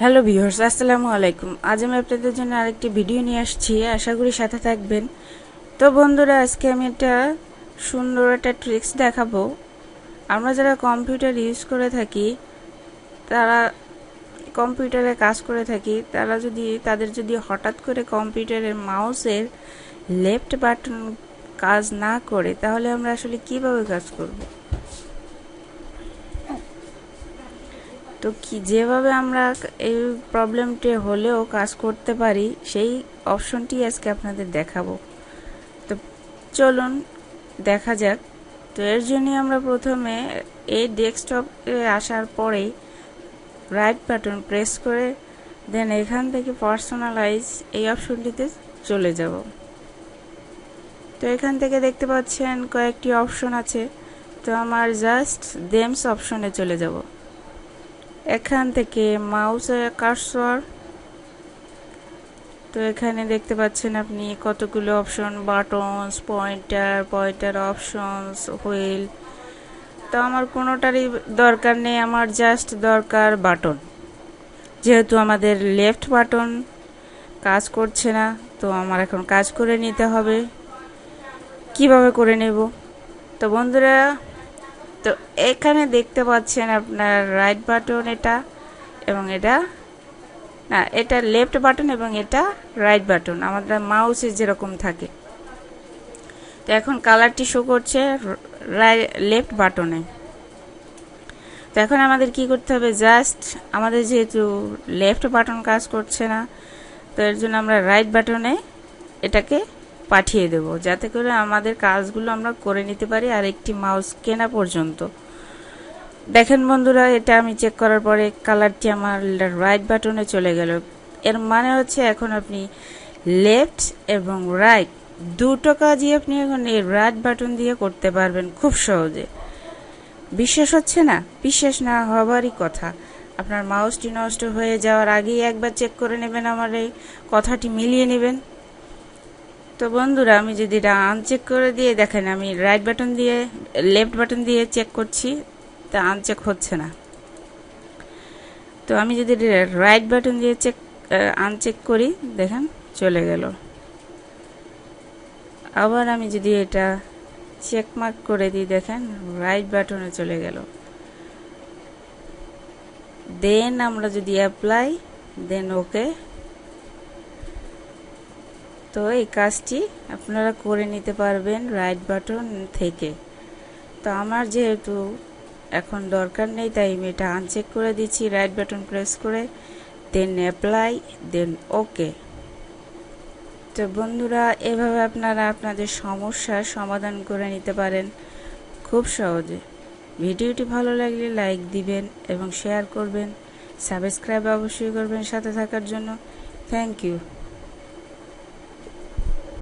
Hello viewers, আসসালামু আলাইকুম। আজ আমি আপনাদের জন্য আরেকটি ভিডিও নিয়ে আসছি, আশা করি সাথে থাকবেন। তো বন্ধুরা, আজকে আমি একটা সুন্দর একটা ট্রিক্স দেখাবো। আমরা যারা কম্পিউটার ইউজ করে থাকি, তারা কম্পিউটারে কাজ করে থাকি, তাদের যদি হঠাৎ করে কম্পিউটারের মাউসের লেফট বাটন কাজ না করে, তাহলে আমরা আসলে কিভাবে কাজ করব। তো যেভাবে আমরা এই প্রবলেমটি হলেও কাজ করতে পারি, সেই অপশনটি আজকে আপনাদের দেখাবো। তো চলুন দেখা যাক। তো এর জন্য আমরা প্রথমে এই ডেস্কটপে আসার পরেই রাইট বাটন প্রেস করে দেন এখান থেকে পার্সোনালাইজ এই অপশনটিতে চলে যাব। তো এখান থেকে দেখতে পাচ্ছেন কয়েকটি অপশন আছে। তো আমার জাস্ট দেমস অপশনে চলে যাব। এখান থেকে মাউসের কার্সর, তো এখানে দেখতে পাচ্ছেন আপনি কতগুলো option, buttons, pointer options, wheel. তো আমার কোনোটারই দরকার নেই, আমার জাস্ট দরকার বাটন। যেহেতু আমাদের লেফট বাটন কাজ করছে না, তো আমার এখন কাজ করে নিতে হবে। কিভাবে করে নেব? তো বন্ধুরা, তো এখানে দেখতে পাচ্ছেন আপনার রাইট বাটন এটা, এবং এটা না, এটা লেফট বাটন এবং এটা রাইট বাটন, আমাদের মাউসে যেরকম থাকে। তো এখন কালারটি শো করছে লেফট বাটনে। তো এখন আমাদের কি করতে হবে, জাস্ট আমাদের যেহেতু লেফট বাটন কাজ করছে না, তো এর জন্য আমরা রাইট বাটনে এটাকে পাঠিয়ে দেব, যাতে করে আমাদের কাজগুলো আমরা করে নিতে পারি আর একটি মাউস কেনা পর্যন্ত। দেখেন বন্ধুরা, এটা আমি চেক করার পরে কালারটি আমার রাইট বাটনে চলে গেল। এর মানে হচ্ছে এখন আপনি লেফট এবং রাইট দুটো কাজই আপনি এখন এই রাইট বাটন দিয়ে করতে পারবেন খুব সহজে। বিশ্বাস হচ্ছে না? বিশ্বাস না হবারই কথা। আপনার মাউসটি নষ্ট হয়ে যাওয়ার আগেই একবার চেক করে নেবেন, আমার এই কথাটি মিলিয়ে নেবেন। তো বন্ধুরা, আমি যদি এটা আনচেক করে দিয়ে দেখেন, আমি রাইট বাটন দিয়ে লেফট বাটন দিয়ে চেক করছি, তা আনচেক হচ্ছে না। তো আমি যদি রাইট বাটন দিয়ে আনচেক করি, দেখেন চলে গেল। আবার আমি যদি এটা চেক মার্ক করে দিই, দেখেন রাইট বাটনে চলে গেল। দেন আমরা যদি অ্যাপ্লাই, দেন ওকে, তো এই কাজটি আপনারা করে নিতে পারবেন রাইট বাটন থেকে। তো আমার যেহেতু এখন দরকার নেই, তাই আমি এটা আনচেক করে দিচ্ছি রাইট বাটন প্রেস করে, দেন অ্যাপ্লাই, দেন ওকে। তো বন্ধুরা, এভাবে আপনারা আপনাদের সমস্যার সমাধান করে নিতে পারেন খুব সহজে। ভিডিওটি ভালো লাগলে লাইক দিবেন এবং শেয়ার করবেন, সাবস্ক্রাইব অবশ্যই করবেন সাথে থাকার জন্য। Thank you.